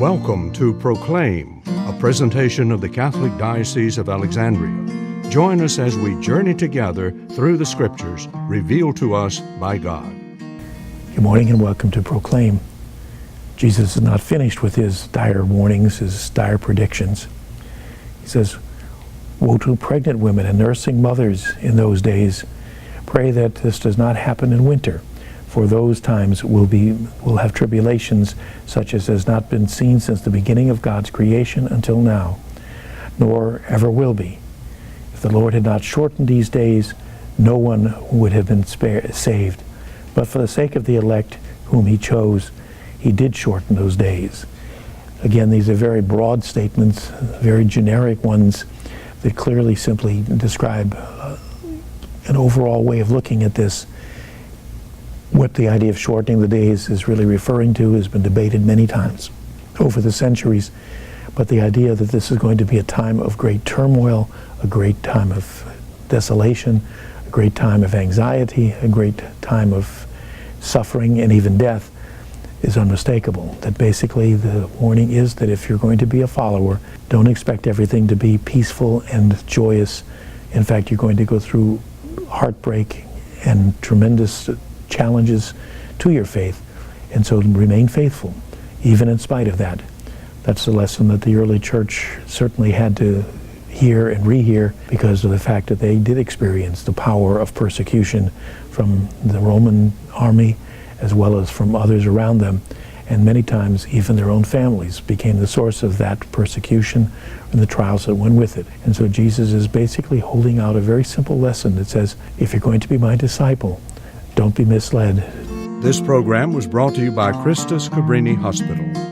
Welcome to Proclaim, a presentation of the Catholic Diocese of Alexandria. Join us as we journey together through the Scriptures revealed to us by God. Good morning and welcome to Proclaim. Jesus is not finished with his dire warnings, his dire predictions. He says, "Woe to pregnant women and nursing mothers in those days. Pray that this does not happen in winter, for those times will have tribulations such as has not been seen since the beginning of God's creation until now, nor ever will be. If the Lord had not shortened these days, no one would have been saved. But for the sake of the elect whom he chose, he did shorten those days." Again, these are very broad statements, very generic ones that clearly simply describe an overall way of looking at this. What the idea of shortening the days is really referring to has been debated many times over the centuries, but the idea that this is going to be a time of great turmoil, a great time of desolation, a great time of anxiety, a great time of suffering and even death is unmistakable. That basically the warning is that if you're going to be a follower, don't expect everything to be peaceful and joyous. In fact, you're going to go through heartbreak and tremendous challenges to your faith, and so remain faithful even in spite of that. That's the lesson that the early church certainly had to hear and rehear, because of the fact that they did experience the power of persecution from the Roman army as well as from others around them, and many times even their own families became the source of that persecution and the trials that went with it. And so Jesus is basically holding out a very simple lesson that says, if you're going to be my disciple, don't be misled. This program was brought to you by Christus Cabrini Hospital.